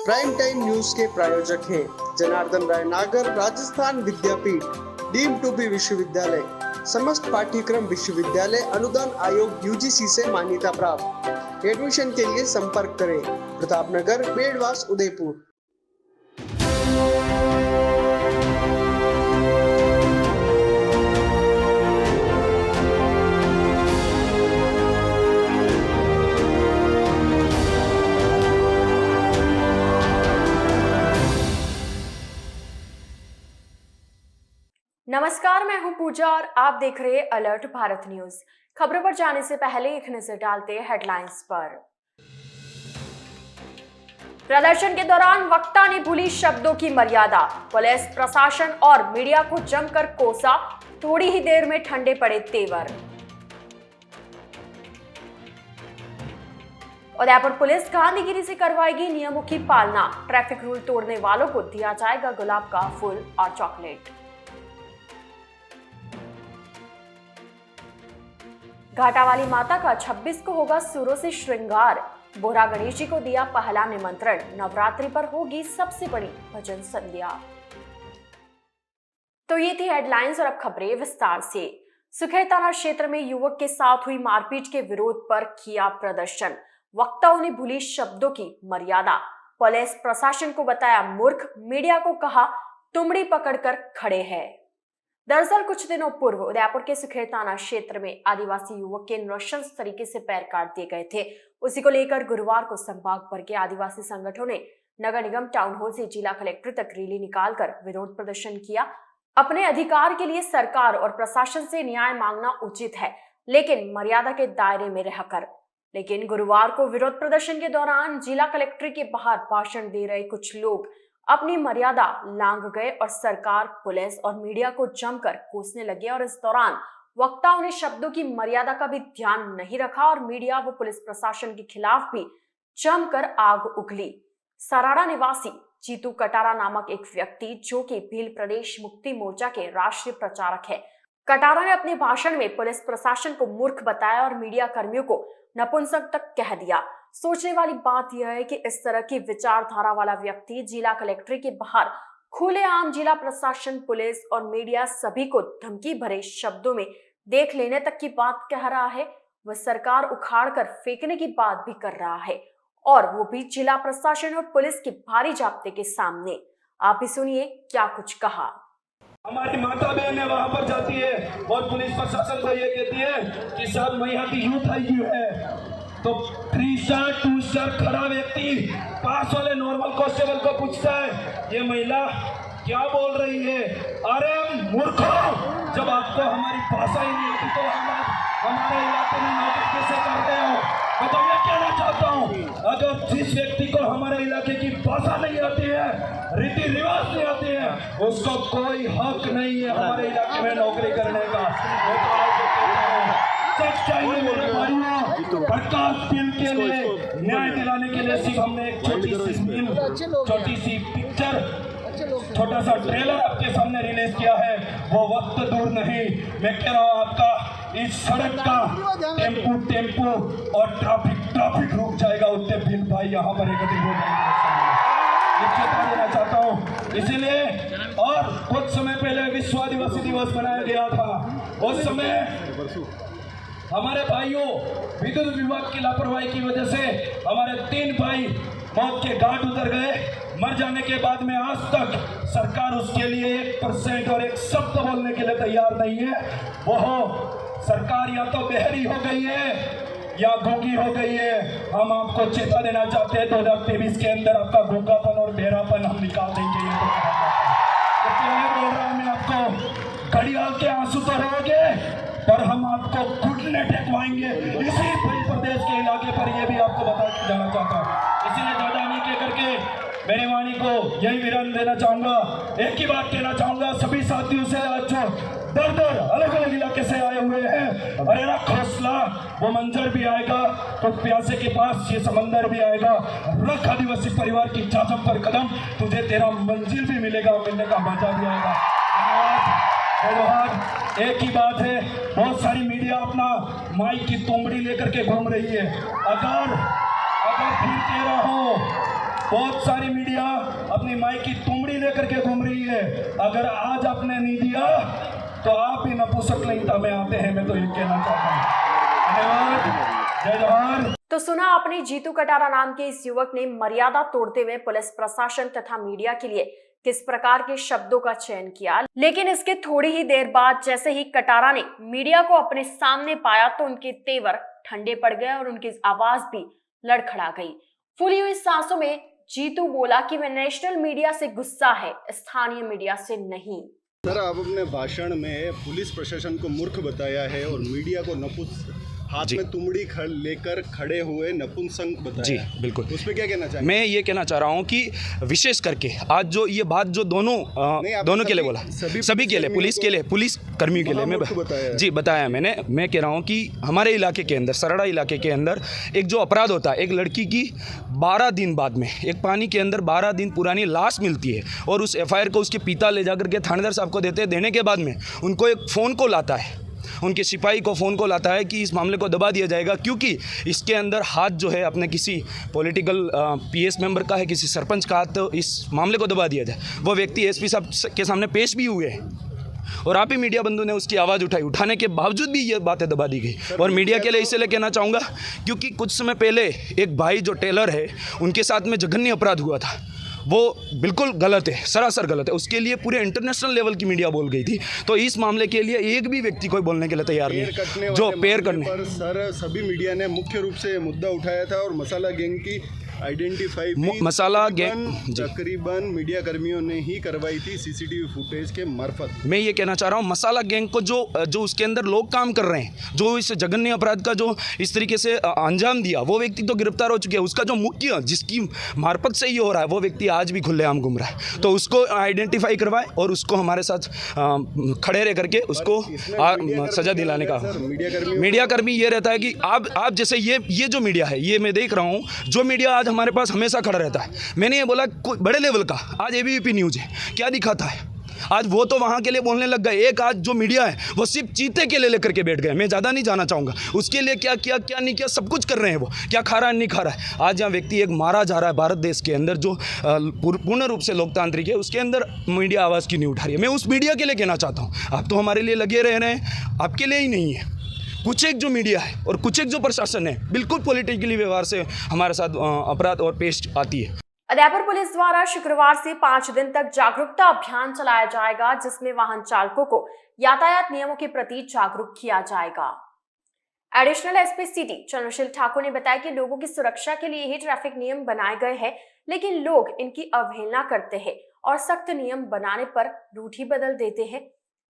Prime time news के प्रायोजक हैं जनार्दन राय नागर, राजस्थान विद्यापीठ, डीम्ड टू बी विश्वविद्यालय, समस्त पाठ्यक्रम विश्वविद्यालय अनुदान आयोग यूजीसी से मान्यता प्राप्त। एडमिशन के लिए संपर्क करें प्रतापनगर, बेड़वास, उदयपुर। नमस्कार, मैं हूं पूजा और आप देख रहे हैं अलर्ट भारत न्यूज। खबरों पर जाने से पहले एक नजर डालते हैं हेडलाइंस पर। प्रदर्शन के दौरान वक्ता ने भूली शब्दों की मर्यादा, पुलिस प्रशासन और मीडिया को जमकर कोसा, थोड़ी ही देर में ठंडे पड़े तेवर। उदयपुर पुलिस गांधीगिरी से करवाएगी नियमों की पालना, ट्रैफिक रूल तोड़ने वालों को दिया जाएगा गुलाब का फूल और चॉकलेट। घाटावाली माता का 26 को होगा सूरों से श्रृंगार, बोरा गणेश जी को दिया पहला निमंत्रण, नवरात्रि पर होगी सबसे बड़ी भजन संध्या। तो ये थी हेडलाइंस और अब खबरें विस्तार से। सुखेर थाना क्षेत्र में युवक के साथ हुई मारपीट के विरोध पर किया प्रदर्शन, वक्ताओं ने भूली शब्दों की मर्यादा, पुलिस प्रशासन को बताया मूर्ख, मीडिया को कहा तुमड़ी पकड़कर खड़े हैं। दरअसल कुछ दिनों पूर्व उदयपुर के सुखेर थाना क्षेत्र में आदिवासी युवक के नृशंस तरीके से पैर काट दिए गए थे। उसी को लेकर गुरुवार को संभाग भर के आदिवासी संगठनों ने नगर निगम टाउन हॉल से जिला कलेक्टर तक रैली निकालकर विरोध प्रदर्शन किया। अपने अधिकार के लिए सरकार और प्रशासन से न्याय मांगना उचित है, लेकिन मर्यादा के दायरे में रहकर। लेकिन गुरुवार को विरोध प्रदर्शन के दौरान जिला कलेक्टर के बाहर भाषण दे रहे कुछ लोग अपनी मर्यादा लांघ गए और सरकार, पुलिस और मीडिया को जमकर कोसने लगे। और इस दौरान वक्ताओं ने शब्दों की मर्यादा का भी ध्यान नहीं रखा और मीडिया व पुलिस प्रशासन के खिलाफ भी जमकर आग उगली। सराड़ा निवासी जीतू कटारा नामक एक व्यक्ति, जो कि भील प्रदेश मुक्ति मोर्चा के राष्ट्रीय प्रचारक है, कटारा ने अपने भाषण में पुलिस प्रशासन को मूर्ख बताया और मीडिया कर्मियों को नपुंसक तक कह दिया। सोचने वाली बात यह है कि इस तरह की विचारधारा वाला व्यक्ति जिला कलेक्ट्रेट के बाहर खुलेआम जिला प्रशासन, पुलिस और मीडिया सभी को धमकी भरे शब्दों में देख लेने तक की बात कह रहा है। वह सरकार उखाड़ कर फेंकने की बात भी कर रहा है, और वो भी जिला प्रशासन और पुलिस के भारी जाब्ते के सामने। आप भी सुनिए क्या कुछ कहा। हमारी माता बहन वहां पर जाती है और पुलिस प्रशासन को ये कहती है कि साहब मैं यहाँ की यूथ आई है, तो 3 स्टार 2 स्टार खड़ा व्यक्ति पास वाले नॉर्मल कांस्टेबल को पूछता है ये महिला क्या बोल रही है। अरे मूर्खों, जब आपको हमारी भाषा ही नहीं आती तो हमारे इलाके में नौकरी कैसे करते हो। मैं तो ये कहना चाहता हूँ, अगर जिस व्यक्ति को हमारे इलाके की भाषा नहीं आती है, रीति रिवाज नहीं आती है, उसको कोई हक नहीं है हमारे इलाके में नौकरी करने का। सच चाहिए मेरे भाइयों, प्रकाश बिल के लिए न्याय दिलाने के लिए सिर्फ हमने एक छोटी सी पिक्चर, छोटा सा ट्रेलर आपके सामने रिलीज किया है। वो वक्त दूर नहीं, मैं कह रहा हूँ आपका इस सड़क का टेम्पू और ट्रैफिक रुक जाएगा, उतने बिल भाई यहाँ पर एकत्रित हो जाएंगे। देना चाहता हूँ इसीलिए, और कुछ समय पहले विश्व आदिवासी दिवस मनाया गया था। उस समय हमारे भाइयों विद्युत विभाग की लापरवाही की वजह से हमारे 3 भाई मौत के घाट उतर गए। मर जाने के बाद में आज तक सरकार उसके लिए 1% और एक शब्द बोलने के लिए तैयार नहीं है। वो सरकार या तो बहरी हो गई है या गूंगी हो गई है। हम आपको चेता देना चाहते हैं 2023 के अंदर आपका गूंगापन और बहरापन हम निकाल देंगे। ये बोल रहा हूं मैं आपको, घड़ियाल के आंसू तो रहोगे पर हम आपको घुटने टेकवाएंगे इसी प्रदेश के इलाके पर। ये भी आपको बता जाना चाहता हूँ। इसीलिए ज्यादा नहीं कह करके मेरी वाणी को यही विराम देना चाहूंगा। एक ही बात कहना चाहूंगा सभी साथियों से, आज जो दर अलग अलग इलाके से आए हुए हैं, अरे रख हौसला, वो मंजर भी आएगा तो प्यासे के पास ये समंदर भी आएगा। रख आदिवासी परिवार की चाचम पर कदम, तुझे तेरा मंजिल भी मिलेगा, मिलने का मजा भी आएगा। धन्यवाद। एक ही बात है, बहुत सारी मीडिया अपना माइक की तुमड़ी लेकर के घूम रही है। अगर फिर कह रहा हूं बहुत सारी मीडिया अपनी माई की तुमड़ी लेकर के घूम रही है। अगर आज आपने नहीं दिया तो आप ही नपुंसकलिंगता में आते हैं, मैं तो ये कहना चाहता हूँ। धन्यवाद। जय जवाहर। तो सुना आपने, जीतू कटारा नाम के इस युवक ने मर्यादा तोड़ते हुए पुलिस प्रशासन तथा मीडिया के लिए किस प्रकार के शब्दों का चयन किया। लेकिन इसके थोड़ी ही देर बाद जैसे ही कटारा ने मीडिया को अपने सामने पाया तो उनके तेवर ठंडे पड़ गए और उनकी आवाज भी लड़खड़ा गई। फूली हुई सांसों में जीतू बोला कि वह नेशनल मीडिया से गुस्सा है, स्थानीय मीडिया से नहीं। सर, आप अपने भाषण में पुलिस प्रशासन को मूर्ख बताया है और मीडिया को हाथ में तुमड़ी लेकर खड़े हुए नपुंसक बताया। जी बिल्कुल। उस पर क्या कहना चाहिए? मैं ये कहना चाह रहा हूँ कि विशेष करके आज जो ये बात जो दोनों के लिए बोला, सभी के लिए, पुलिस के लिए, पुलिस कर्मियों के लिए मैं बताया मैंने। मैं कह रहा हूँ कि हमारे इलाके के अंदर, सरड़ा इलाके के अंदर एक जो अपराध होता है, एक लड़की की 12 दिन बाद में एक पानी के अंदर 12 दिन पुरानी लाश मिलती है और उस FIR को उसके पिता ले जाकर के थानेदार साहब को देने के बाद में उनको एक फ़ोन कॉल आता है, उनके सिपाही को फ़ोन कॉल आता है कि इस मामले को दबा दिया जाएगा क्योंकि इसके अंदर हाथ जो है अपने किसी पॉलिटिकल PS मेंबर का है, किसी सरपंच का हाथ, तो इस मामले को दबा दिया जाए। वो व्यक्ति SP साहब के सामने पेश भी हुए हैं और आप ही मीडिया बंधु ने उसकी आवाज़ उठाने के बावजूद भी ये बातें दबा दी गई। और मीडिया के लिए इसलिए कहना चाहूँगा क्योंकि कुछ समय पहले एक भाई जो टेलर है उनके साथ में जघन्य अपराध हुआ था, वो बिल्कुल गलत है, सरासर गलत है। उसके लिए पूरे इंटरनेशनल लेवल की मीडिया बोल गई थी। तो इस मामले के लिए एक भी व्यक्ति कोई बोलने के लिए तैयार नहीं, जो पैर करने पर सर सभी मीडिया ने मुख्य रूप से मुद्दा उठाया था और मसाला गैंग की आइडेंटिफाई मसाला गैंग तकरीबन मीडिया कर्मियों ने ही करवाई थी CCTV फुटेज के मार्फत। मैं ये कहना चाह रहा हूँ मसाला गैंग को जो उसके अंदर लोग काम कर रहे हैं, जो इस जघन्य अपराध का जो इस तरीके से अंजाम दिया, वो व्यक्ति तो गिरफ्तार हो चुके हैं। उसका जो मुख्य जिसकी मार्फत से ये हो रहा है वो व्यक्ति आज भी खुलेआम घूम रहा है। तो उसको आइडेंटिफाई करवाए और उसको हमारे साथ खड़े रह करके उसको सजा दिलाने का। मीडिया कर्मी ये रहता है कि आप जैसे ये जो मीडिया है, ये मैं देख रहा हूँ, जो मीडिया आज हमारे पास हमेशा खड़ा रहता है। मैंने ये बोला कोई बड़े लेवल का, आज ABP न्यूज़ है, क्या दिखाता है आज, वो तो वहाँ के लिए बोलने लग गए। एक आज जो मीडिया है वो सिर्फ चीते के लिए लेकर के बैठ गए। मैं ज़्यादा नहीं जाना चाहूँगा उसके लिए क्या किया क्या नहीं किया, सब कुछ कर रहे हैं। वो क्या खा रहा है नहीं खा रहा है। आज जहाँ व्यक्ति एक मारा जा रहा है भारत देश के अंदर जो पूर्ण रूप से लोकतांत्रिक है, उसके अंदर मीडिया आवाज़ क्यों नहीं उठा रही है। मैं उस मीडिया के लिए कहना चाहता हूँ, आप तो हमारे लिए लगे रह रहे हैं, आपके लिए ही नहीं है। कुछ एक जो मीडिया है और कुछ एक जो प्रशासन है बिल्कुल पॉलिटिकली व्यवहार से हमारे साथ अपराध और पेश आती है। उदयपुर पुलिस द्वारा शुक्रवार से 5 दिन तक जागरूकता अभियान चलाया जाएगा, जिसमें वाहन चालकों को यातायात नियमों के प्रति जागरूक किया जाएगा। Additional SP city Chandrasheel Thakur ने बताया कि लोगों की सुरक्षा के लिए ही ट्रैफिक नियम बनाए गए हैं, लेकिन लोग इनकी अवहेलना करते हैं और सख्त नियम बनाने पर रूठ ही बदल देते हैं।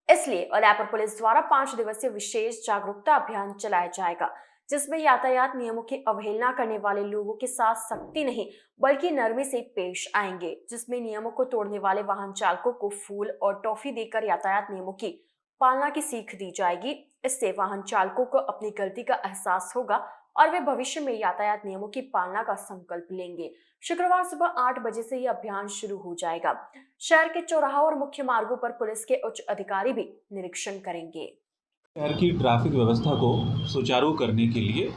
इसलिए उदयपुर पुलिस द्वारा 5 दिवसीय विशेष जागरूकता अभियान चलाया जाएगा, जिसमें यातायात नियमों की अवहेलना करने वाले लोगों के साथ सख्ती नहीं बल्कि नरमी से पेश आएंगे, जिसमें नियमों को तोड़ने वाले वाहन चालकों को फूल और टॉफी देकर यातायात नियमों की पालना की सीख दी जाएगी। इससे वाहन चालकों को अपनी गलती का एहसास होगा और वे भविष्य में यातायात नियमों की पालना का संकल्प लेंगे। शुक्रवार सुबह 8 बजे से यह अभियान शुरू हो जाएगा। शहर के चौराहों और मुख्य मार्गों पर पुलिस के उच्च अधिकारी भी निरीक्षण करेंगे। शहर की ट्रैफिक व्यवस्था को सुचारू करने के लिए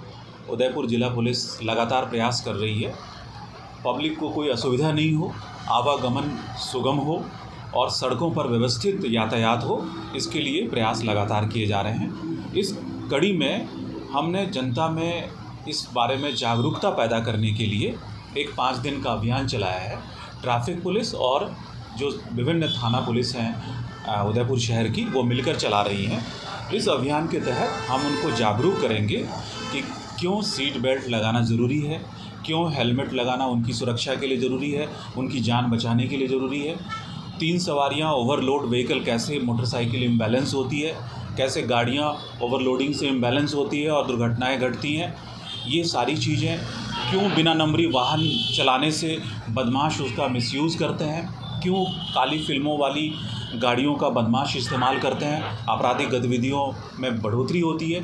उदयपुर जिला पुलिस लगातार प्रयास कर रही है। पब्लिक को कोई असुविधा नहीं हो, आवागमन सुगम हो और सड़कों पर व्यवस्थित यातायात हो, इसके लिए प्रयास लगातार किए जा रहे हैं। इस कड़ी में हमने जनता में इस बारे में जागरूकता पैदा करने के लिए एक 5 दिन का अभियान चलाया है। ट्रैफिक पुलिस और जो विभिन्न थाना पुलिस हैं उदयपुर शहर की, वो मिलकर चला रही हैं। इस अभियान के तहत हम उनको जागरूक करेंगे कि क्यों सीट बेल्ट लगाना ज़रूरी है, क्यों हेलमेट लगाना उनकी सुरक्षा के लिए ज़रूरी है, उनकी जान बचाने के लिए ज़रूरी है। 3 सवारियां ओवरलोड व्हीकल कैसे मोटरसाइकिल इम्बैलेंस होती है, कैसे गाड़ियां ओवरलोडिंग से इम्बैलेंस होती है और दुर्घटनाएं घटती हैं। ये सारी चीज़ें क्यों बिना नंबरी वाहन चलाने से बदमाश उसका मिसयूज़ करते हैं, क्यों काली फिल्मों वाली गाड़ियों का बदमाश इस्तेमाल करते हैं, आपराधिक गतिविधियों में बढ़ोतरी होती है।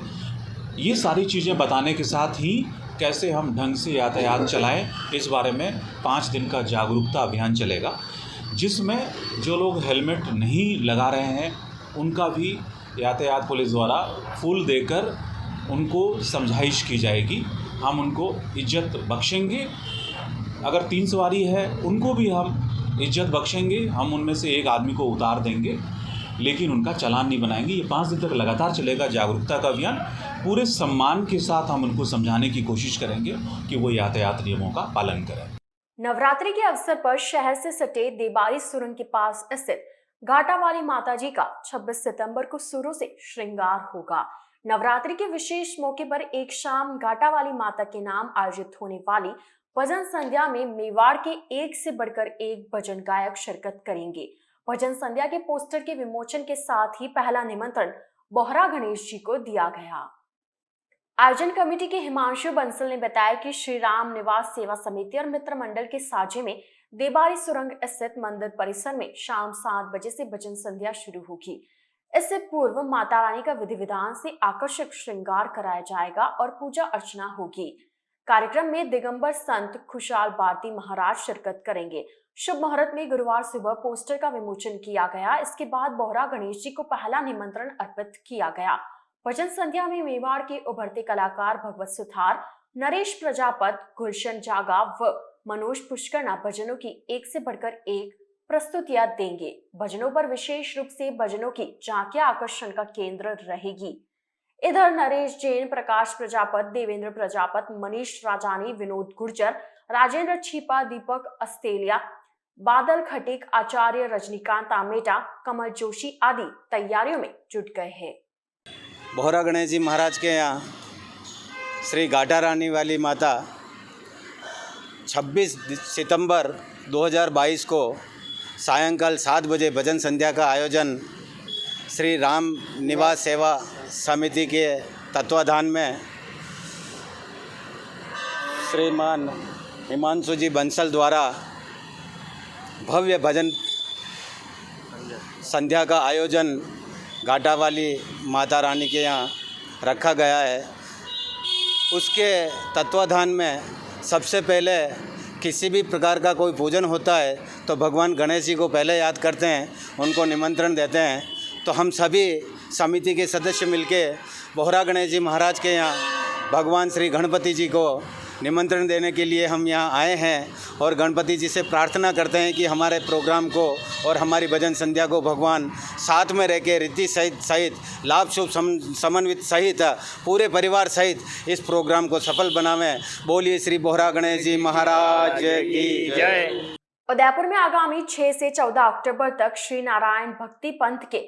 ये सारी चीज़ें बताने के साथ ही कैसे हम ढंग से यातायात चलाएं, इस बारे में 5 दिन का जागरूकता अभियान चलेगा, जिसमें जो लोग हेलमेट नहीं लगा रहे हैं उनका भी यातायात पुलिस द्वारा फूल देकर उनको समझाइश की जाएगी। हम उनको इज्जत बख्शेंगे। अगर 3 सवारी है उनको भी हम इज्जत बख्शेंगे, हम उनमें से एक आदमी को उतार देंगे, लेकिन उनका चालान नहीं बनाएंगे। ये 5 दिन तक लगातार चलेगा जागरूकता का अभियान। पूरे सम्मान के साथ हम उनको समझाने की कोशिश करेंगे कि वो यातायात नियमों का पालन करें। नवरात्रि के अवसर पर शहर से सटे देबारी सुरंग के पास स्थित घाटा वाली माता जी का 26 सितंबर को सुरों से श्रृंगार होगा। नवरात्रि के विशेष मौके पर एक शाम घाटा वाली माता के नाम आयोजित होने वाली भजन संध्या में मेवाड़ के एक से बढ़कर एक भजन गायक शिरकत करेंगे। भजन संध्या के पोस्टर के विमोचन के साथ ही पहला निमंत्रण बोहरा गणेश जी को दिया गया। आयोजन कमेटी के हिमांशु बंसल ने बताया कि श्री राम निवास सेवा समिति और मित्र मंडल के साझे में देबारी सुरंग स्थित मंदिर परिसर में शाम 7 बजे से भजन संध्या शुरू होगी। इससे पूर्व माता रानी का विधि विधान से आकर्षक श्रृंगार कराया जाएगा और पूजा अर्चना होगी। कार्यक्रम में दिगंबर संत खुशहाल भारती महाराज शिरकत करेंगे। शुभ मुहूर्त में गुरुवार सुबह पोस्टर का विमोचन किया गया। इसके बाद बोहरा गणेश जी को पहला निमंत्रण अर्पित किया गया। भजन संध्या में मेवाड़ के उभरते कलाकार भगवत सुथार, नरेश प्रजापत, गुलशन जागा व मनोज पुष्करना भजनों की एक से बढ़कर एक प्रस्तुतियां देंगे। भजनों पर विशेष रूप से भजनों की झांकियां आकर्षण का केंद्र रहेगी। इधर नरेश जैन, प्रकाश प्रजापत, देवेंद्र प्रजापत, मनीष राजानी, विनोद गुर्जर, राजेंद्र छीपा, दीपक अस्तेलिया, बादल खटीक, आचार्य रजनीकांत आमेटा, कमल जोशी आदि तैयारियों में जुट गए हैं। बोहरा गणेश जी महाराज के यहाँ श्री घाटा रानी वाली माता 26 सितंबर 2022 को सायंकाल 7 बजे भजन संध्या का आयोजन श्री राम निवास सेवा समिति के तत्वाधान में श्रीमान हिमांशु जी बंसल द्वारा भव्य भजन संध्या का आयोजन घाटा वाली माता रानी के यहाँ रखा गया है। उसके तत्वाधान में सबसे पहले किसी भी प्रकार का कोई पूजन होता है तो भगवान गणेश जी को पहले याद करते हैं, उनको निमंत्रण देते हैं। तो हम सभी समिति के सदस्य मिलके बोहरा गणेश जी महाराज के यहाँ भगवान श्री गणपति जी को निमंत्रण देने के लिए हम यहाँ आए हैं और गणपति जी से प्रार्थना करते हैं कि हमारे प्रोग्राम को और हमारी भजन संध्या को भगवान साथ में रह के रीति सहित लाभ शुभ समन्वित सहित पूरे परिवार सहित इस प्रोग्राम को सफल बनावें। बोलिए श्री बोहरा गणेश जी महाराज की जय। उदयपुर में आगामी 6 से 14 अक्टूबर तक श्री नारायण भक्ति पंथ के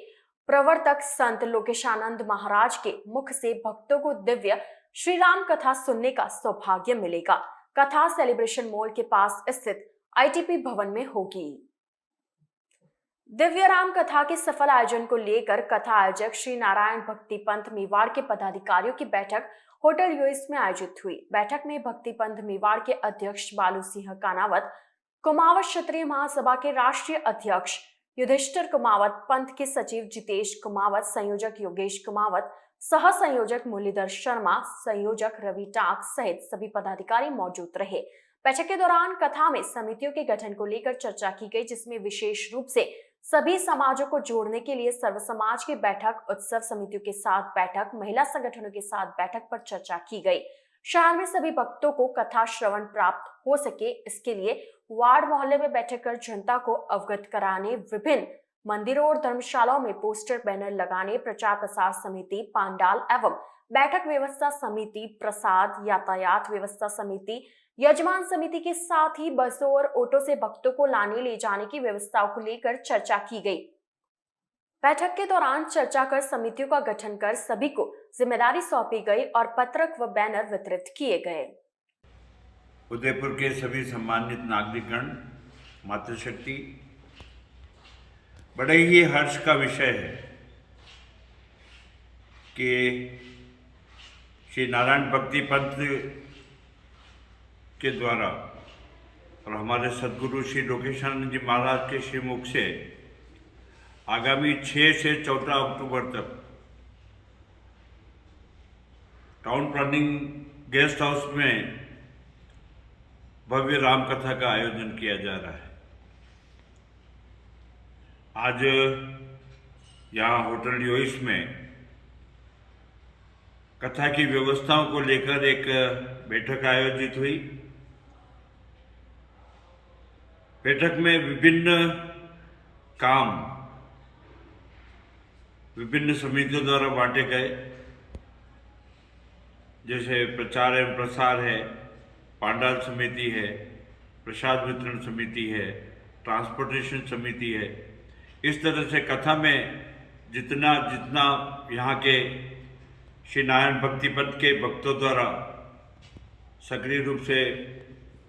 प्रवर्तक संत लोकेशानंद महाराज के मुख से भक्तों को दिव्य श्री राम कथा सुनने का सौभाग्य मिलेगा। कथा सेलिब्रेशन मॉल के पास स्थित आईटीपी भवन में होगी। दिव्य राम कथा के सफल आयोजन को लेकर कथा आयोजक श्री नारायण भक्ति पंथ मेवाड़ के पदाधिकारियों की बैठक होटल यूएस में आयोजित हुई। बैठक में भक्ति पंथ मेवाड़ के अध्यक्ष बालू सिंह कानावत, कुमावत क्षत्रिय महासभा के राष्ट्रीय अध्यक्ष युधिष्ठिर कुमावत, पंथ के सचिव जितेश कुमावत, संयोजक योगेश कुमावत, सह संयोजक मुरलीधर शर्मा, संयोजक रवि टाक सहित सभी पदाधिकारी मौजूद रहे। बैठक के दौरान कथा में समितियों के गठन को लेकर चर्चा की गई, जिसमें विशेष रूप से सभी समाजों को जोड़ने के लिए सर्व समाज की बैठक, उत्सव समितियों के साथ बैठक, महिला संगठनों के साथ बैठक पर चर्चा की गई। शहर में सभी भक्तों को कथा श्रवण प्राप्त हो सके, इसके लिए वार्ड मोहल्ले में बैठक कर जनता को अवगत कराने, विभिन्न मंदिरों और धर्मशालाओं में पोस्टर बैनर लगाने, प्रचार प्रसार समिति, पांडाल एवं बैठक व्यवस्था समिति, प्रसाद यातायात व्यवस्था समिति, यजमान समिति के साथ ही बसों और ऑटो से भक्तों को लाने ले जाने की व्यवस्थाओं को लेकर चर्चा की गई। बैठक के दौरान चर्चा कर समितियों का गठन कर सभी को जिम्मेदारी सौंपी गई और पत्रक व बैनर वितरित किए गए। उदयपुर के सभी सम्मानित नागरिकगण, मातृशक्ति, बड़े ही हर्ष का विषय है कि श्री नारायण भक्ति पंथ के द्वारा और हमारे सदगुरु श्री लोकेशानंद जी महाराज के श्रीमुख से आगामी 6 से 14 अक्टूबर तक टाउन प्लानिंग गेस्ट हाउस में भव्य राम कथा का आयोजन किया जा रहा है। आज यहाँ होटल यूएस में कथा की व्यवस्थाओं को लेकर एक बैठक आयोजित हुई बैठक में विभिन्न काम विभिन्न समितियों द्वारा बांटे गए, जैसे प्रचार एवं प्रसार है, पांडाल समिति है, प्रसाद वितरण समिति है, ट्रांसपोर्टेशन समिति है। इस तरह से कथा में जितना यहाँ के श्री नारायण भक्ति पथ के भक्तों द्वारा सक्रिय रूप से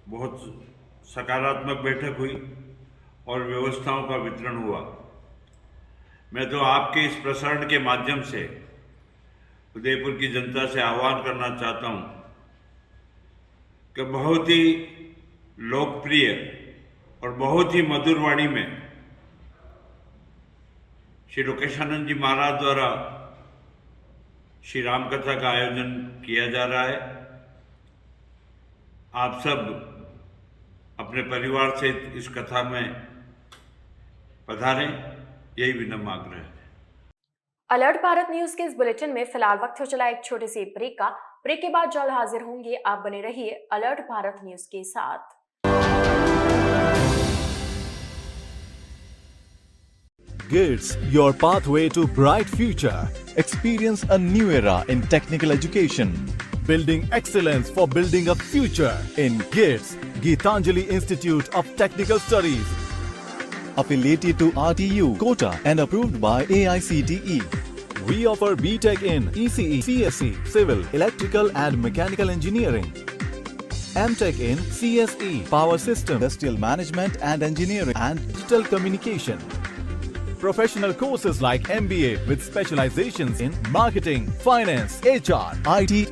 बहुत सकारात्मक बैठक हुई और व्यवस्थाओं का वितरण हुआ। मैं तो आपके इस प्रसारण के माध्यम से उदयपुर की जनता से आह्वान करना चाहता हूँ कि बहुत ही लोकप्रिय और बहुत ही मधुर वाणी में श्री लोकेशानंद जी महाराज द्वारा श्री राम कथा का आयोजन किया जा रहा है। आप सब अपने परिवार से इस कथा में पधारें, यही विनम्र आग्रह है। अलर्ट भारत न्यूज के इस बुलेटिन में फिलहाल वक्त हो चला एक छोटे से ब्रेक का। ब्रेक के बाद जल्द हाजिर होंगे। आप बने रहिए अलर्ट भारत न्यूज के साथ। GITS, your pathway to bright future. Experience a new era in technical education. Building excellence for building a future in GITS, Geetanjali Institute of Technical Studies. Affiliated to RTU, Kota and approved by AICTE. We offer BTech in ECE, CSE, Civil, Electrical and Mechanical Engineering. MTech in CSE, Power System, Industrial Management and Engineering and Digital Communication. Professional courses like MBA with specializations in Marketing, Finance, HR, IT.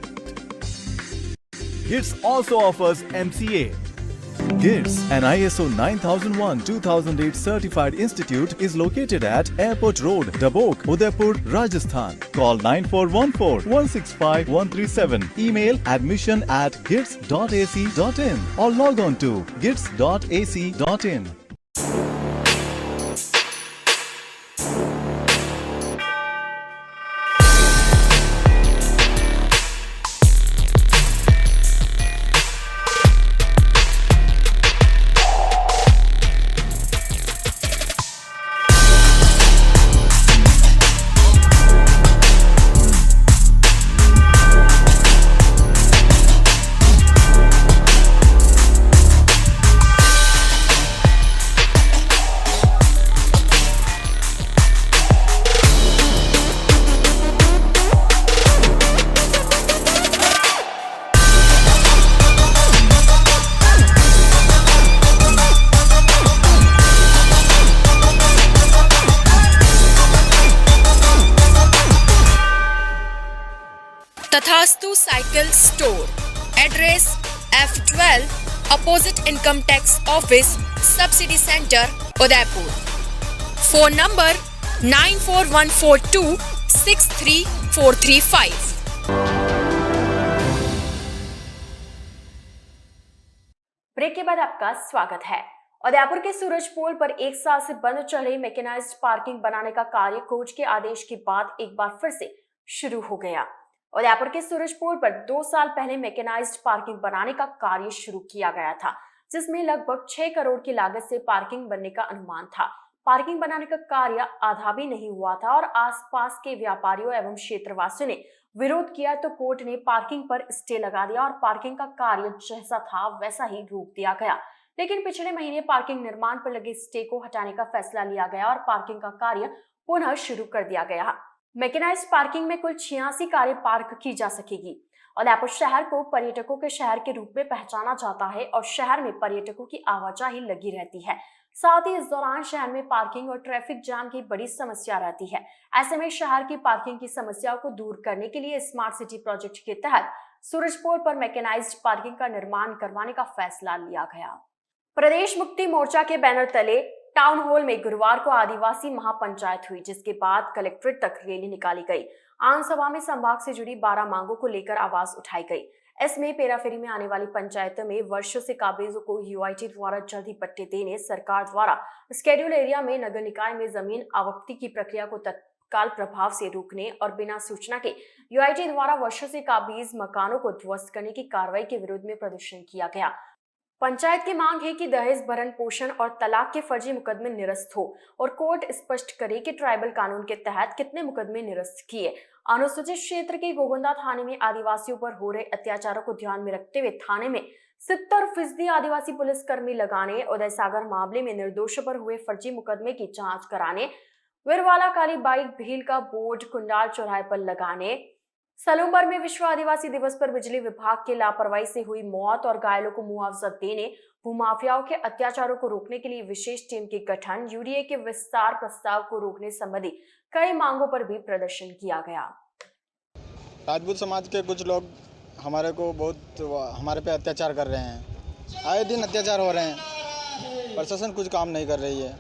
GITS also offers MCA. GITS, an ISO 9001-2008 certified institute, is located at Airport Road, Dabok, Udaipur, Rajasthan. Call 9414-165-137. Email admission@gits.ac.in or log on to gits.ac.in. Tathastu cycle store, address F12 opposite income tax office, subsidy centre, Udaipur. Phone number 9414263435। Break के बाद आपका स्वागत है। उदयपुर के सूरजपोल पर एक साल से बंद चल रही मैकेनाइज्ड पार्किंग बनाने का कार्य कोर्ट के आदेश के बाद एक बार फिर से शुरू हो गया। उदयपुर के सूरजपोल पर 2 साल पहले मैकेनाइज्ड पार्किंग बनाने का कार्य शुरू किया गया था, जिसमें लगभग 6 करोड़ की लागत से पार्किंग बनने का अनुमान था। पार्किंग बनाने का कार्य आधा भी नहीं हुआ था और आसपास के व्यापारियों एवं क्षेत्रवासियों ने विरोध किया तो कोर्ट ने पार्किंग पर स्टे लगा दिया और पार्किंग का कार्य जैसा था वैसा ही रोक दिया गया। लेकिन पिछले महीने पार्किंग निर्माण पर लगे स्टे को हटाने का फैसला लिया गया और पार्किंग का कार्य पुनः शुरू कर दिया गया। मैकेनाइज्ड पार्किंग में कुल 86 कारें पार्क की जा सकेगी। उदयपुर शहर को पर्यटकों के शहर के रूप में पहचाना जाता है और शहर में पर्यटकों की आवाजाही लगी रहती है। साथ ही इस दौरान शहर में पार्किंग और ट्रैफिक जाम की बड़ी समस्या रहती है। ऐसे में शहर की पार्किंग की समस्याओं को दूर करने के लिए स्मार्ट सिटी प्रोजेक्ट के तहत सूरजपोल पर मैकेनाइज्ड पार्किंग का निर्माण करवाने का फैसला लिया गया। प्रदेश मुक्ति मोर्चा के बैनर तले टाउन हॉल में गुरुवार को आदिवासी महापंचायत हुई, जिसके बाद कलेक्ट्रेट तक रैली निकाली गई। आम सभा में संभाग से जुड़ी 12 मांगों को लेकर आवाज उठाई गई। इसमें पेराफेरी में आने वाली पंचायतों में वर्षों से काबिजों को यूआईटी द्वारा जल्द ही पट्टे देने, सरकार द्वारा स्केड्यूल एरिया में नगर निकाय में जमीन आवंटन की प्रक्रिया को तत्काल प्रभाव से रोकने और बिना सूचना के यूआईटी द्वारा वर्षों से काबिज मकानों को ध्वस्त करने की कार्रवाई के विरोध में प्रदर्शन किया गया। पंचायत की मांग है कि दहेज भरण पोषण और तलाक के फर्जी मुकदमे निरस्त हो और कोर्ट स्पष्ट करे कि ट्राइबल कानून के तहत कितने मुकदमे निरस्त किए। अनुसूचित क्षेत्र के गोगुंदा थाने में आदिवासियों पर हो रहे अत्याचारों को ध्यान में रखते हुए थाने में 70% आदिवासी पुलिसकर्मी लगाने, उदय सागर मामले में निर्दोषों पर हुए फर्जी मुकदमे की जांच कराने, विरवाला काली बाइक भील का बोर्ड कुंडाल चौराहे पर लगाने, सलूमबर में विश्व आदिवासी दिवस पर बिजली विभाग की लापरवाही से हुई मौत और घायलों को मुआवजा देने, भूमाफियाओं के अत्याचारों को रोकने के लिए विशेष टीम के गठन, यूडीए के विस्तार प्रस्ताव को रोकने संबंधी कई मांगों पर भी प्रदर्शन किया गया। राजपूत समाज के कुछ लोग हमारे पे अत्याचार कर रहे हैं। आए दिन अत्याचार हो रहे हैं। प्रशासन कुछ काम नहीं कर रही है।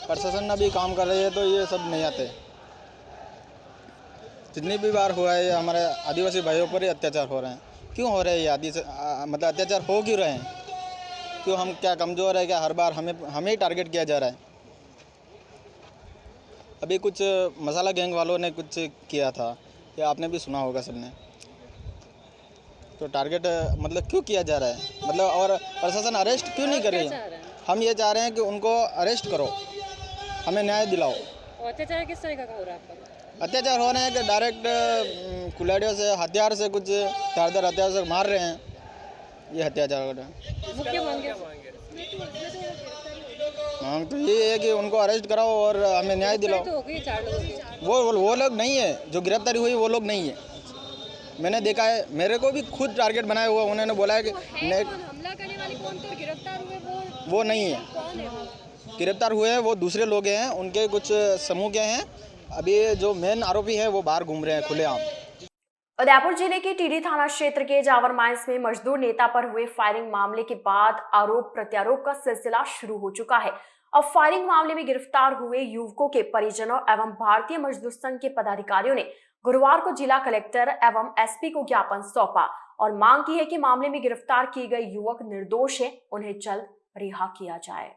प्रशासन न भी काम कर रही है तो ये सब नहीं आते। जितनी भी बार हुआ है हमारे आदिवासी भाइयों पर ही अत्याचार हो रहे हैं। क्यों हो रहे हैं ये मतलब अत्याचार हो क्यों रहे हैं? क्यों हम क्या कमज़ोर है क्या? हर बार हमें ही टारगेट किया जा रहा है। अभी कुछ मसाला गैंग वालों ने कुछ किया था, ये आपने भी सुना होगा सबने। तो टारगेट मतलब क्यों किया जा रहा है, मतलब और प्रशासन अरेस्ट क्यों नहीं कर रही है? हम ये चाह रहे हैं कि उनको अरेस्ट करो, हमें न्याय दिलाओ। अत्याचार किस तरह का हो रहा है? अत्याचार हो रहे हैं कि डायरेक्ट कुल्हाड़ियों से, हथियार से, कुछ धारदार हथियार से मार रहे हैं। ये अत्याचार हो रहा है। मुख्य मांग तो ये है कि उनको अरेस्ट कराओ और हमें न्याय दिलाओ। तो हो गई 4 लोगों की। वो लोग नहीं है जो गिरफ्तारी हुई, वो लोग नहीं है। मैंने देखा है, मेरे को भी खुद टारगेट बनाया हुआ। उन्होंने बोला है कि हमला करने वाले कौन थे, गिरफ्तार हुए वो नहीं है। कौन है? गिरफ्तार हुए हैं वो दूसरे लोग हैं, उनके कुछ समूह के हैं। अभी जो मेन आरोपी है वो बाहर घूम रहे हैं खुलेआम। उदयपुर जिले के टीडी थाना क्षेत्र के जावर माइंस में मजदूर नेता पर हुए फायरिंग मामले के बाद आरोप प्रत्यारोप का सिलसिला शुरू हो चुका है। अब फायरिंग मामले में गिरफ्तार हुए युवकों के परिजनों एवं भारतीय मजदूर संघ के पदाधिकारियों ने गुरुवार को जिला कलेक्टर एवं एसपी को ज्ञापन सौंपा और मांग की है कि मामले में गिरफ्तार किए गए युवक निर्दोष है, उन्हें जल्द रिहा किया जाए।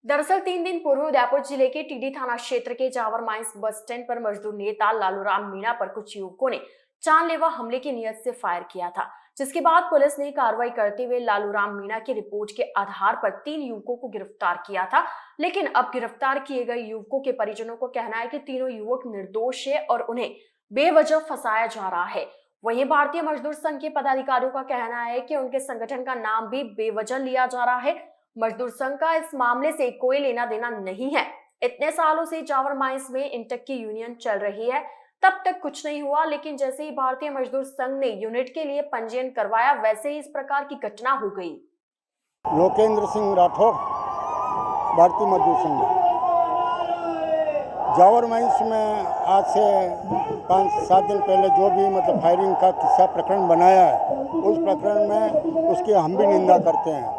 दरअसल 3 दिन पूर्व उदयपुर जिले के टीडी थाना क्षेत्र के जावर माइंस बस स्टैंड पर मजदूर नेता लालूराम मीणा पर कुछ युवकों ने जानलेवा हमले की नियत से फायर किया था, जिसके बाद पुलिस ने कार्रवाई करते हुए लालूराम मीणा की रिपोर्ट के आधार पर 3 युवकों को गिरफ्तार किया था। लेकिन अब गिरफ्तार किए गए युवकों के परिजनों को कहना है कि तीनों युवक निर्दोष है और उन्हें बेवजह फंसाया जा रहा है। वहीं भारतीय मजदूर संघ के पदाधिकारियों का कहना है कि उनके संगठन का नाम भी बेवजह लिया जा रहा है। मजदूर संघ का इस मामले से कोई लेना देना नहीं है। इतने सालों से जावर माइंस में इंटक की यूनियन चल रही है, तब तक कुछ नहीं हुआ, लेकिन जैसे ही भारतीय मजदूर संघ ने यूनिट के लिए पंजीयन करवाया वैसे ही इस प्रकार की घटना हो गई। लोकेंद्र सिंह राठौर, भारतीय मजदूर संघ। जावर माइंस में आज से 5-7 दिन पहले जो भी मतलब फायरिंग का किस्सा प्रकरण बनाया है, उस प्रकरण में उसकी हम भी निंदा करते हैं,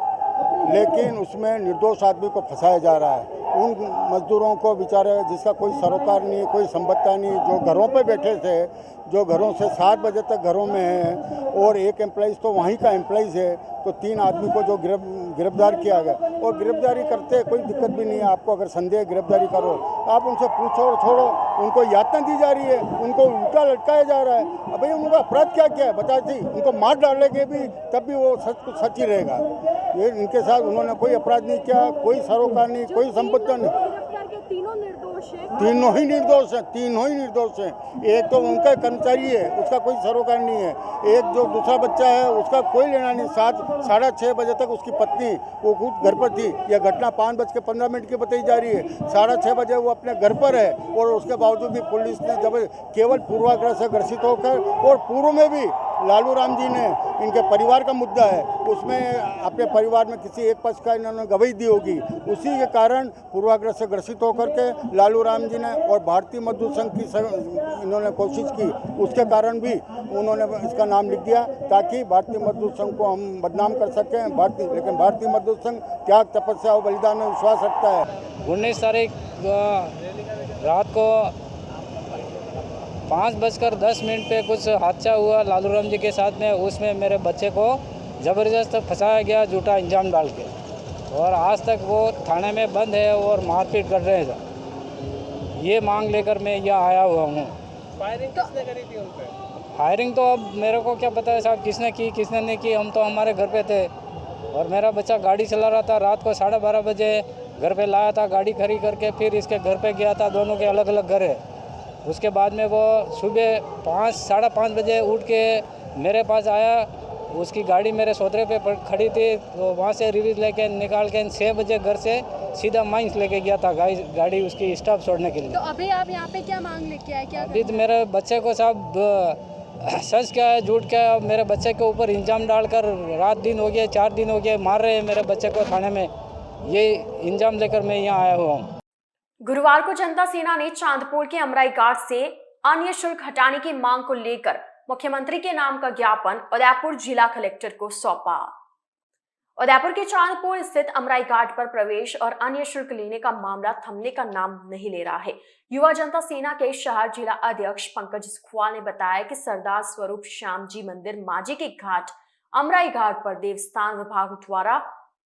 लेकिन उसमें निर्दोष आदमी को फंसाया जा रहा है। उन मजदूरों को बेचारे जिसका कोई सरोकार नहीं, कोई संबत्ता नहीं, जो घरों पे बैठे थे, जो घरों से 7 बजे तक घरों में हैं और एक एम्प्लॉइज़ तो वहीं का एम्प्लॉइज़ है, तो 3 आदमी को जो गिरफ्तार किया गया। और गिरफ्तारी करते कोई दिक्कत भी नहीं है। आपको अगर संदेह गिरफ्तारी करो, आप उनसे पूछो और छोड़ो। उनको यातना दी जा रही है, उनको उल्टा लटकाया जा रहा है। अब भाई उनका अपराध क्या क्या है बताती, उनको मार डालेंगे भी तब भी वो सच ही रहेगा। ये इनके साथ उन्होंने कोई अपराध नहीं किया, कोई सरोकार नहीं, कोई संपत्ति नहीं। तीनों ही निर्दोष हैं, तीनों ही निर्दोष हैं। एक तो उनका कर्मचारी है, उसका कोई सरोकार नहीं है। एक जो दूसरा बच्चा है उसका कोई लेना नहीं। 7-6:30 बजे तक उसकी पत्नी वो खुद घर पर थी। यह घटना 5:15 की बताई जा रही है। 6:30 बजे वो अपने घर पर है और उसके बावजूद भी पुलिस ने जब केवल पूर्वाग्रह से ग्रसित होकर, और पूर्व में भी लालूराम जी ने, इनके परिवार का मुद्दा है, उसमें अपने परिवार में किसी एक पक्ष का इन्होंने गवाही दी होगी, उसी के कारण पूर्वाग्रह से ग्रसित होकर के लालूराम जी ने और भारतीय मजदूर संघ की इन्होंने कोशिश की, उसके कारण भी उन्होंने इसका नाम लिख दिया ताकि भारतीय मजदूर संघ को हम बदनाम कर सकें। लेकिन भारतीय मजदूर संघ त्याग, तपस्या और बलिदान में विश्वास रखता है। 19 तारीख रात को 5:10 पे कुछ हादसा हुआ लालूराम जी के साथ में। उसमें मेरे बच्चे को ज़बरदस्त फंसाया गया झूठा इंजाम डाल के, और आज तक वो थाने में बंद है और मारपीट कर रहे हैं। ये मांग लेकर मैं यहाँ आया हुआ हूँ। फायरिंग किसने करी थी उन पर? फायरिंग तो अब मेरे को क्या पता है साहब, किसने की किसने नहीं की। हम तो हमारे घर पे थे और मेरा बच्चा गाड़ी चला रहा था। रात को 12:30 बजे घर पे लाया था, गाड़ी खड़ी करके फिर इसके घर पे गया था। दोनों के अलग अलग घर है। उसके बाद में वो सुबह 5-5:30 बजे उठ के मेरे पास आया। उसकी गाड़ी मेरे सोतरे पे खड़ी थी, तो वहाँ से रिवीज लेके निकाल के 6 बजे घर से सीधा माइंस लेके गया था गाड़ी उसकी स्टाफ छोड़ने के लिए। तो अभी आप यहाँ पे क्या मांग लेके आए? क्या अभी तो मेरे बच्चे को साहब सच क्या है झूठ क्या है, मेरे बच्चे के ऊपर इंजाम डालकर रात दिन हो गया, 4 दिन हो गए, मार रहे हैं मेरे बच्चे को थाने में। ये इंजाम लेकर मैं यहाँ आया हुआ हूँ। गुरुवार को जनता सेना ने चांदपोल के अमराई घाट से अन्य शुल्क हटाने की मांग को लेकर मुख्यमंत्री के नाम का ज्ञापन उदयपुर जिला कलेक्टर को सौंपा। उदयपुर के चांदपोल स्थित अमराई घाट पर प्रवेश और अन्य शुल्क लेने का मामला थमने का नाम नहीं ले रहा है। युवा जनता सेना के शहर जिला अध्यक्ष पंकज सुखवाल ने बताया कि सरदार स्वरूप श्याम जी मंदिर माजी के घाट अमराई घाट पर देवस्थान विभाग द्वारा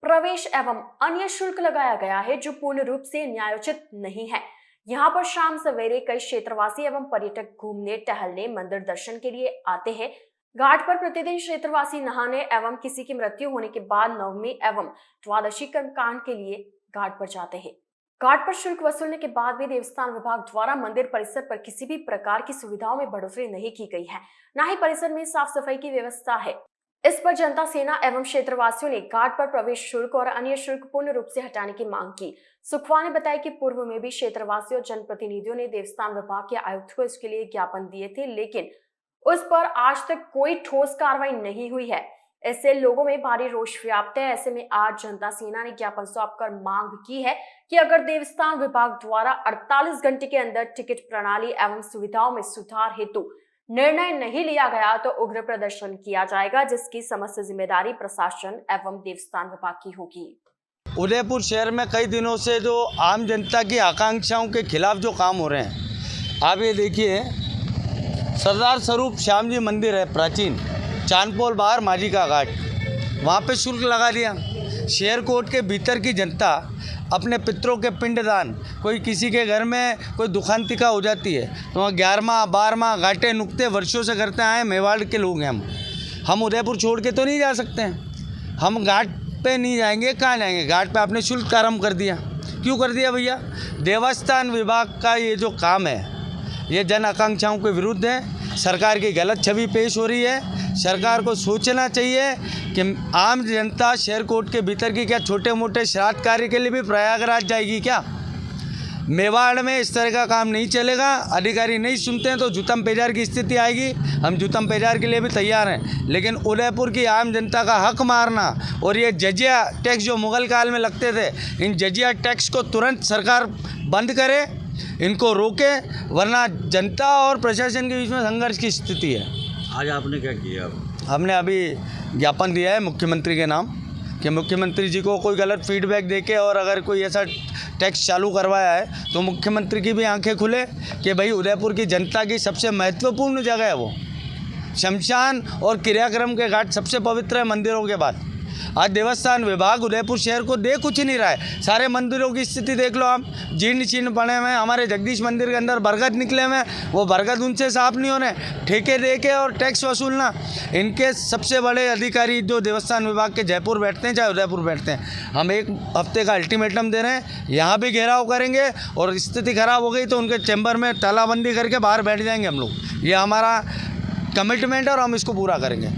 प्रवेश एवं अन्य शुल्क लगाया गया है, जो पूर्ण रूप से न्यायोचित नहीं है। यहाँ पर शाम सवेरे कई क्षेत्रवासी एवं पर्यटक घूमने टहलने मंदिर दर्शन के लिए आते हैं। घाट पर प्रतिदिन क्षेत्रवासी नहाने एवं किसी की मृत्यु होने के बाद नवमी एवं द्वादशी कर्मकांड के लिए घाट पर जाते हैं। घाट पर शुल्क वसूलने के बाद भी देवस्थान विभाग द्वारा मंदिर परिसर पर किसी भी प्रकार की सुविधाओं में बढ़ोतरी नहीं की गई है, न ही परिसर में साफ सफाई की व्यवस्था है। इस पर जनता सेना एवं क्षेत्रवासियों ने घाट पर प्रवेश शुल्क और अन्य शुल्क पूर्ण रूप से हटाने की मांग की। सुखवाल ने बताया कि पूर्व में भी क्षेत्रवासियों और जनप्रतिनिधियों ने देवस्थान विभाग के आयुक्त को इसके लिए ज्ञापन दिए थे, लेकिन उस पर आज तक कोई ठोस कार्रवाई नहीं हुई है। इससे लोगों में भारी रोष व्याप्त है। ऐसे में आज जनता सेना ने ज्ञापन सौंपकर मांग की है कि अगर देवस्थान विभाग द्वारा 48 घंटे के अंदर टिकट प्रणाली एवं सुविधाओं में सुधार हेतु निर्णय नहीं लिया गया तो उग्र प्रदर्शन किया जाएगा, जिसकी समस्त जिम्मेदारी प्रशासन एवं देवस्थान विभाग की होगी। उदयपुर शहर में कई दिनों से जो आम जनता की आकांक्षाओं के खिलाफ जो काम हो रहे हैं, आप ये देखिए, सरदार स्वरूप श्याम जी मंदिर है प्राचीन, चांदपोल बाहर माझी का घाट, वहाँ पे शुल्क लगा दिया। शहर कोट के भीतर की जनता अपने पितरों के पिंडदान, कोई किसी के घर में कोई दुखांतिका हो जाती है तो वहाँ 11वां 12वां घाटे नुकते वर्षों से करते आए। मेवाड़ के लोग हैं हम उदयपुर छोड़ के तो नहीं जा सकते हैं। हम घाट पे नहीं जाएंगे, कहाँ जाएंगे? घाट पे आपने शुल्क आरम्भ कर दिया। क्यों कर दिया भैया? देवस्थान विभाग का ये जो काम है ये जन आकांक्षाओं के विरुद्ध है। सरकार की गलत छवि पेश हो रही है। सरकार को सोचना चाहिए कि आम जनता शहर कोट के भीतर की क्या छोटे मोटे श्राद्ध कार्य के लिए भी प्रयागराज जाएगी क्या? मेवाड़ में इस तरह का काम नहीं चलेगा। अधिकारी नहीं सुनते हैं तो जुतम पेजार की स्थिति आएगी। हम जुतम पेजार के लिए भी तैयार हैं, लेकिन उदयपुर की आम जनता का हक मारना और ये जजिया टैक्स जो मुगल काल में लगते थे, इन जजिया टैक्स को तुरंत सरकार बंद करे, इनको रोके, वरना जनता और प्रशासन के बीच में संघर्ष की स्थिति है। आज आपने क्या किया? हमने अभी ज्ञापन दिया है मुख्यमंत्री के नाम कि मुख्यमंत्री जी को कोई गलत फीडबैक देके और अगर कोई ऐसा टैक्स चालू करवाया है तो मुख्यमंत्री की भी आंखें खुले कि भाई उदयपुर की जनता की सबसे महत्वपूर्ण जगह है वो शमशान और क्रियाक्रम के घाट सबसे पवित्र है मंदिरों के बाद। आज देवस्थान विभाग उदयपुर शहर को दे कुछ नहीं रहा है। सारे मंदिरों की स्थिति देख लो आप, जीर्ण शीर्ण पड़े हुए। हमारे जगदीश मंदिर के अंदर बरगद निकले हुए, वो बरगद उनसे साफ नहीं होने। ठेके दे के और टैक्स वसूलना, इनके सबसे बड़े अधिकारी जो देवस्थान विभाग के जयपुर बैठते हैं चाहे उदयपुर बैठते हैं। हम 1 हफ्ते का अल्टीमेटम दे रहे हैं, यहाँ भी घेराव करेंगे और स्थिति खराब हो गई तो उनके चैम्बर में तालाबंदी करके बाहर बैठ जाएंगे हम लोग। ये हमारा कमिटमेंट है और हम इसको पूरा करेंगे।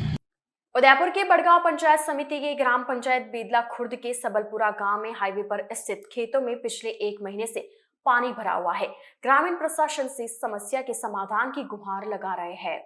उदयपुर के बड़गांव पंचायत समिति के ग्राम पंचायत बेदला खुर्द के सबलपुरा गांव में हाईवे पर स्थित खेतों में पिछले 1 महीने से पानी भरा हुआ है। ग्रामीण प्रशासन से समस्या के समाधान की गुहार लगा रहे हैं।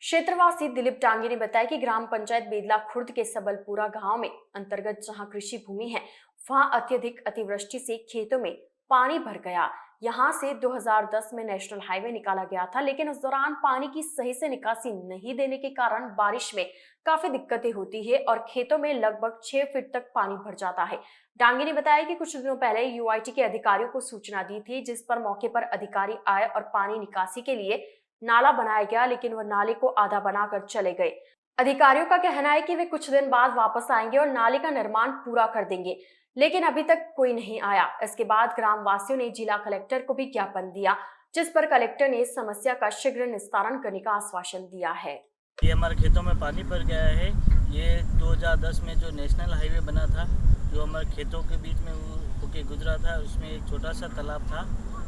क्षेत्रवासी दिलीप डांगी ने बताया कि ग्राम पंचायत बेदला खुर्द के सबलपुरा गांव में अंतर्गत जहां कृषि भूमि है, वहां अत्यधिक अतिवृष्टि से खेतों में पानी भर गया। यहां से 2010 में नेशनल हाईवे निकाला गया था, लेकिन उस दौरान पानी की सही से निकासी नहीं देने के कारण बारिश में काफी दिक्कतें होती है और खेतों में लगभग 6 फीट तक पानी भर जाता है। डांगी ने बताया कि कुछ दिनों पहले यूआईटी के अधिकारियों को सूचना दी थी, जिस पर मौके पर अधिकारी आए और पानी निकासी के लिए नाला बनाया गया, लेकिन वह नाले को आधा बनाकर चले गए। अधिकारियों का कहना है कि वे कुछ दिन बाद वापस आएंगे और नाले का निर्माण पूरा कर देंगे, लेकिन अभी तक कोई नहीं आया। इसके बाद ग्राम वासियों ने जिला कलेक्टर को भी ज्ञापन दिया, जिस पर कलेक्टर ने समस्या का शीघ्र निस्तारण करने का आश्वासन दिया है। ये हमारे खेतों में पानी भर गया है। ये 2010 में जो नेशनल हाईवे बना था, जो हमारे खेतों के बीच में होके गुजरा था, उसमें एक छोटा सा तालाब था।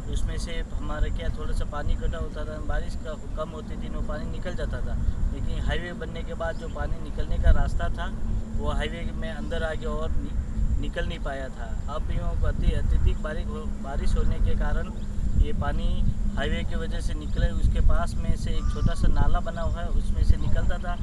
उसमें से हमारे क्या थोड़ा सा पानी इकट्ठा होता था, बारिश का कम होती थी, वो पानी निकल जाता था। लेकिन हाईवे बनने के बाद जो पानी निकलने का रास्ता था वो हाईवे में अंदर आ गया और निकल नहीं पाया था। अब यूँ अत्यधिक बारिश होने के कारण ये पानी हाईवे की वजह से निकले। उसके पास में से एक छोटा सा नाला बना हुआ है, उसमें से निकलता था।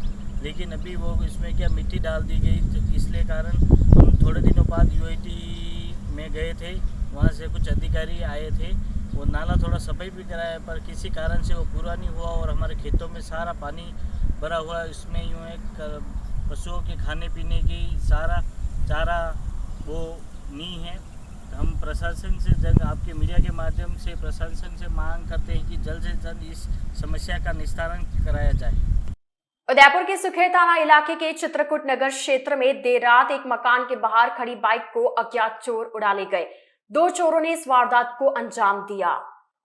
लेकिन अभी वो इसमें क्या मिट्टी डाल दी गई, तो इसलिए कारण हम थोड़े दिनों बाद यूआईटी में गए थे, वहाँ से कुछ अधिकारी आए थे। वो नाला थोड़ा सफाई भी कराया, पर किसी कारण से वो पूरा नहीं हुआ और हमारे खेतों में सारा पानी भरा हुआ है। उसमें यूँ एक पशुओं के खाने पीने की सारा चारा वो नहीं है। हम प्रशासन से आपके मीडिया के माध्यम से प्रशासन से मांग करते हैं कि जल्द से जल्द इस समस्या का निस्तारण कराया जाए। उदयपुर के सुखेर थाना इलाके के चित्रकूट नगर क्षेत्र में देर रात एक मकान के बाहर खड़ी बाइक को अज्ञात चोर उड़ा ले गए। 2 चोरों ने इस वारदात को अंजाम दिया।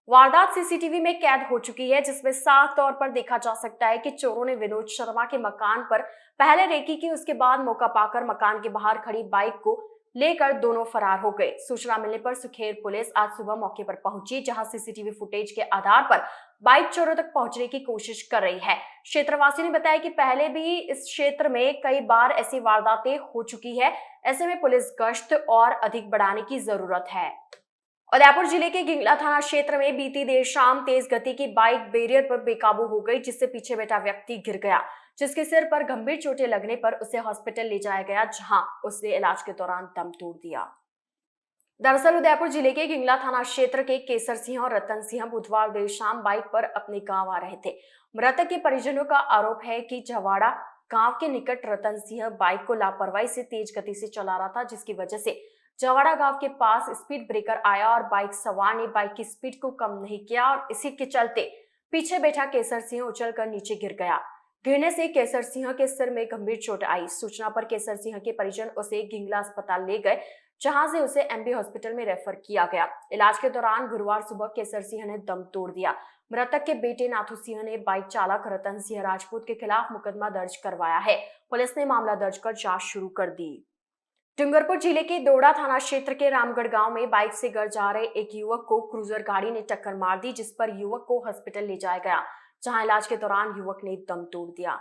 वारदात सीसीटीवी में कैद हो चुकी है, जिसमें साफ तौर पर देखा जा सकता है कि चोरों ने विनोद शर्मा के मकान पर पहले रेकी की, उसके बाद मौका पाकर मकान के बाहर खड़ी बाइक को लेकर दोनों फरार हो गए। सूचना मिलने पर सुखेर पुलिस आज सुबह मौके पर पहुंची, जहां सीसीटीवी फुटेज के आधार पर बाइक चोरों तक पहुंचने की कोशिश कर रही है। क्षेत्रवासी ने बताया कि पहले भी इस क्षेत्र में कई बार ऐसी वारदातें हो चुकी है। ऐसे में पुलिस गश्त और अधिक बढ़ाने की जरूरत है। उदयपुर जिले के गिंगला थाना क्षेत्र में बीती देर शाम तेज गति की बाइक बैरियर पर बेकाबू हो गई, जिससे पीछे बैठा व्यक्ति गिर गया, जिसके सिर पर गंभीर चोटें लगने पर उसे हॉस्पिटल ले जाया गया, जहां उसने इलाज के दौरान दम तोड़ दिया। दरअसल उदयपुर जिले के गिंगला थाना क्षेत्र के केसर सिंह और रतन सिंह बुधवार देर शाम बाइक पर अपने गांव आ रहे थे। मृतक के परिजनों का आरोप है कि जवाड़ा गांव के निकट रतन सिंह बाइक को लापरवाही से तेज गति से चला रहा था, जिसकी वजह से जवाड़ा गांव के पास स्पीड ब्रेकर आया और बाइक सवार ने बाइक की स्पीड को कम नहीं किया और इसी के चलते पीछे बैठा केसर सिंह उछलकर नीचे गिर गया। गिरने से केसर सिंह के सिर में गंभीर चोट आई। सूचना पर केसर सिंह के परिजन उसे गिंगला अस्पताल ले गए, जहां से उसे एमबी हॉस्पिटल में रेफर किया गया। इलाज के दौरान गुरुवार सुबह केसर सिंह ने दम तोड़ दिया। मृतक के बेटे नाथू सिंह ने बाइक चालक रतन सिंह राजपूत के खिलाफ मुकदमा दर्ज करवाया है। पुलिस ने मामला दर्ज कर जांच शुरू कर दी। डूंगरपुर जिले के दोड़ा थाना क्षेत्र के रामगढ़ गांव में बाइक से घर जा रहे एक युवक को क्रूजर गाड़ी ने टक्कर मार दी, जिस पर युवक को हॉस्पिटल ले जाया गया, जहां इलाज के दौरान युवक ने दम तोड़ दिया।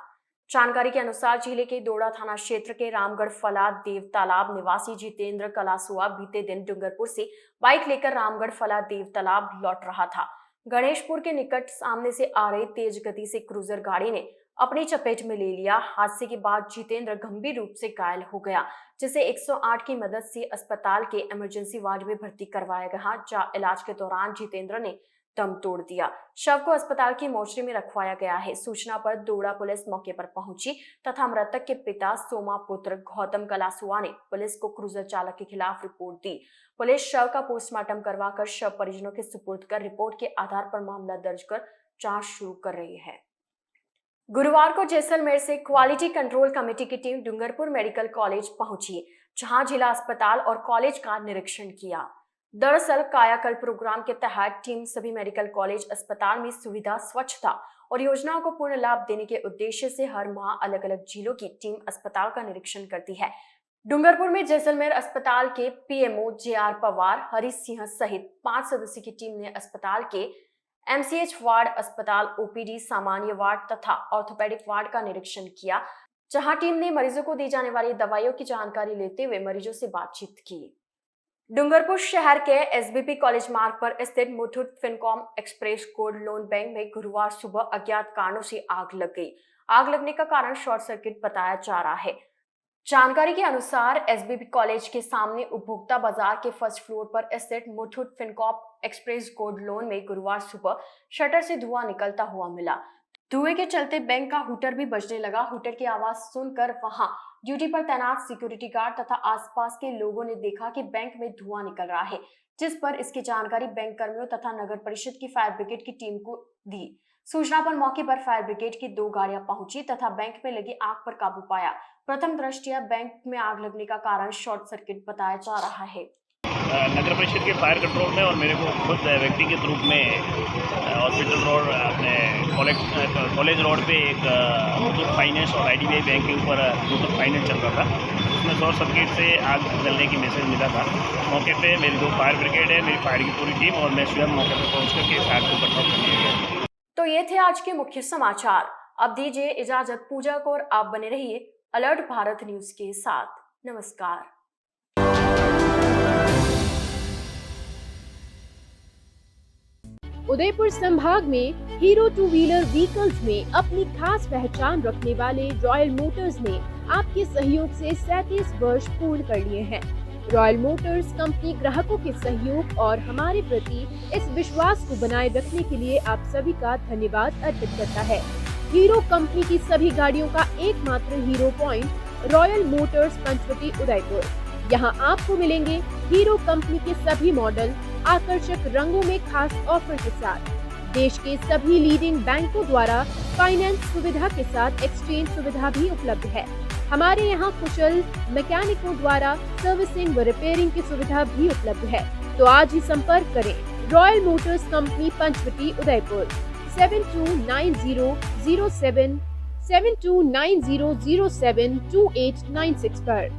जानकारी के अनुसार जिले के दोड़ा थाना क्षेत्र के रामगढ़ फला देव तालाब निवासी जितेंद्र कलासुआ बीते दिन डूंगरपुर से बाइक लेकर रामगढ़ फला देव तालाब लौट रहा था। गणेशपुर के निकट सामने से आ रही तेज गति से क्रूजर गाड़ी ने अपनी चपेट में ले लिया। हादसे के बाद जितेंद्र गंभीर रूप से घायल हो गया, जिसे 108 की मदद से अस्पताल के इमरजेंसी वार्ड में भर्ती करवाया गया, जहां इलाज के दौरान जितेंद्र ने दम तोड़ दिया। शव को अस्पताल की मोर्चरी में रखवाया गया है। सूचना पर दोड़ा पुलिस मौके पर पहुंची तथा मृतक के पिता सोमा पुत्र गौतम कलासुआ ने पुलिस को क्रूजर चालक के खिलाफ रिपोर्ट दी। पुलिस शव का पोस्टमार्टम करवाकर शव परिजनों के सुपुर्द कर रिपोर्ट के आधार पर मामला दर्ज कर जांच शुरू कर रही है। गुरुवार को जैसलमेर से क्वालिटी कंट्रोल कमेटी की टीम डूंगरपुर मेडिकल कॉलेज पहुंची, जहां जिला अस्पताल और कॉलेज का निरीक्षण किया। दरअसल कायाकल्प प्रोग्राम के तहत टीम सभी मेडिकल कॉलेज अस्पताल में सुविधा, स्वच्छता और योजनाओं को पूर्ण लाभ देने के उद्देश्य से हर माह अलग अलग जिलों की टीम अस्पताल का निरीक्षण करती है। डूंगरपुर में जैसलमेर अस्पताल के पीएमओ JR पवार, हरीश सिंह सहित 5 सदस्यों की टीम ने अस्पताल के MCH वार्ड, अस्पताल OPD, सामान्य वार्ड तथा ऑर्थोपेडिक वार्ड का निरीक्षण किया, जहां टीम ने मरीजों को दी जाने वाली दवाइयों की जानकारी लेते हुए मरीजों से बातचीत की। डूंगरपुर शहर के SBP कॉलेज मार्ग पर स्थित Muthoot Fincorp express gold loan bank में गुरुवार सुबह अज्ञात कारणों से आग लग गई। आग लगने का कारण शॉर्ट सर्किट बताया जा रहा है। जानकारी के अनुसार SBP कॉलेज के सामने उपभोक्ता बाजार के फर्स्ट फ्लोर पर स्थित Muthoot Fincorp express gold loan में गुरुवार सुबह शटर से धुआं निकलता हुआ मिला। धुएं के चलते बैंक का हूटर भी बजने लगा। हूटर की आवाज सुनकर वहां ड्यूटी पर तैनात सिक्योरिटी गार्ड तथा आसपास के लोगों ने देखा कि बैंक में धुआं निकल रहा है, जिस पर इसकी जानकारी बैंक कर्मियों तथा नगर परिषद की फायर ब्रिगेड की टीम को दी। सूचना पर मौके पर फायर ब्रिगेड की 2 गाड़ियां पहुंची तथा बैंक में लगी आग पर काबू पाया। प्रथम दृष्टया बैंक में आग लगने का कारण शॉर्ट सर्किट बताया जा रहा है। नगर परिषद के फायर कंट्रोल में और मेरे को खुद व्यक्तिगत रूप में हॉस्पिटल रोड अपने कॉलेज रोड पे एक मुथूट फाइनेंस और IDBI बैंक के ऊपर मुथूट फाइनेंस चल रहा था। उसमें शॉर्ट सर्किट से आग जलने की मैसेज मिला था। मौके पे मेरी 2 फायर ब्रिगेड है, मेरी फायर की पूरी टीम और मैं स्वयं मौके पर पहुँच करके इस आग को कंट्रोल कर लिया। तो ये थे आज के मुख्य समाचार। अब दीजिए इजाजत पूजा को और आप बने रहिए अलर्ट भारत न्यूज के साथ। नमस्कार। उदयपुर संभाग में हीरो 2 व्हीलर व्हीकल्स में अपनी खास पहचान रखने वाले रॉयल मोटर्स ने आपके सहयोग से 37 वर्ष पूर्ण कर लिए हैं। रॉयल मोटर्स कंपनी ग्राहकों के सहयोग और हमारे प्रति इस विश्वास को बनाए रखने के लिए आप सभी का धन्यवाद अर्पित करता है। हीरो कंपनी की सभी गाड़ियों का एकमात्र Hero Point Royal Motors Panchvati Udaipur. यहाँ आपको मिलेंगे हीरो कंपनी के सभी मॉडल आकर्षक रंगों में खास ऑफर के साथ। देश के सभी लीडिंग बैंकों द्वारा फाइनेंस सुविधा के साथ एक्सचेंज सुविधा भी उपलब्ध है। हमारे यहाँ कुशल मैकेनिकों द्वारा सर्विसिंग व रिपेयरिंग की सुविधा भी उपलब्ध है। तो आज ही संपर्क करें Royal Motors company Panchvati Udaipur 7290072896 पर।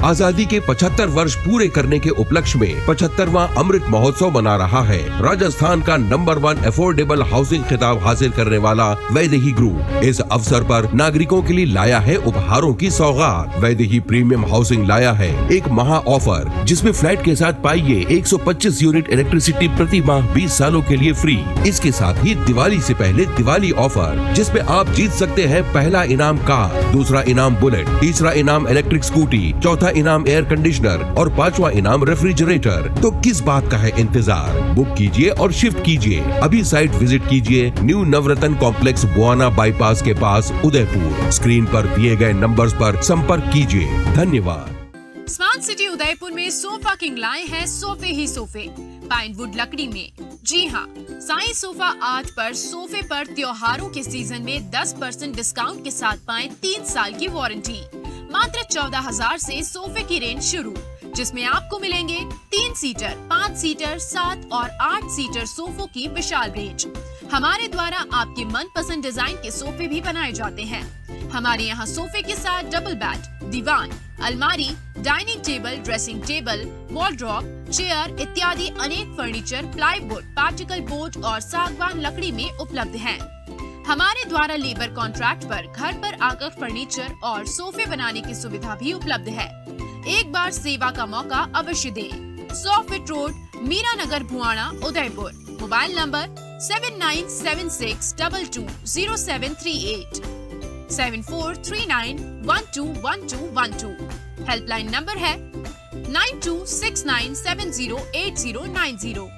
आजादी के 75 वर्ष पूरे करने के उपलक्ष्य में 75वां अमृत महोत्सव मना रहा है। राजस्थान का नंबर 1 अफोर्डेबल हाउसिंग खिताब हासिल करने वाला वैदेही ग्रुप इस अवसर पर नागरिकों के लिए लाया है उपहारों की सौगात। वैदेही प्रीमियम हाउसिंग लाया है एक महा ऑफर, जिसमें फ्लैट के साथ पाइए 125 यूनिट इलेक्ट्रिसिटी प्रति माह 20 सालों के लिए फ्री। इसके साथ ही दिवाली से पहले दिवाली ऑफर, जिसमें आप जीत सकते हैं पहला इनाम कार, दूसरा इनाम बुलेट, तीसरा इनाम इलेक्ट्रिक स्कूटी, चौथा इनाम एयर कंडीशनर और 5वां इनाम रेफ्रिजरेटर। तो किस बात का है इंतजार? बुक कीजिए और शिफ्ट कीजिए। अभी साइट विजिट कीजिए न्यू नवरत्न कॉम्प्लेक्स बुआना बाईपास के पास उदयपुर। स्क्रीन पर दिए गए नंबर्स पर संपर्क कीजिए। धन्यवाद। स्मार्ट सिटी उदयपुर में सोफा किंग लाए हैं सोफे ही सोफे पाइनवुड लकड़ी में। जी हाँ, साई सोफा आर्ट पर सोफे पर त्योहारों के सीजन में 10% डिस्काउंट के साथ पाएं 3 साल की वारंटी। मात्र 14,000 से सोफे की रेंज शुरू, जिसमें आपको मिलेंगे 3 सीटर, 5 सीटर, 7 और 8 सीटर सोफों की विशाल रेंज। हमारे द्वारा आपके मनपसंद डिजाइन के सोफे भी बनाए जाते हैं। हमारे यहाँ सोफे के साथ डबल बेड, दीवान, अलमारी, dining table, dressing table, wardrobe, chair इत्यादि अनेक फर्नीचर प्लाईवुड, पार्टिकल बोर्ड और सागवान लकड़ी में उपलब्ध हैं। हमारे द्वारा लेबर कॉन्ट्रैक्ट पर घर पर आकर फर्नीचर और सोफे बनाने की सुविधा भी उपलब्ध है। एक बार सेवा का मौका अवश्य दें। 100 feet road, Meera Nagar, Bhuwana, Udaipur. Mobile number 7976220738 7439121212। Helpline number है 9269708090।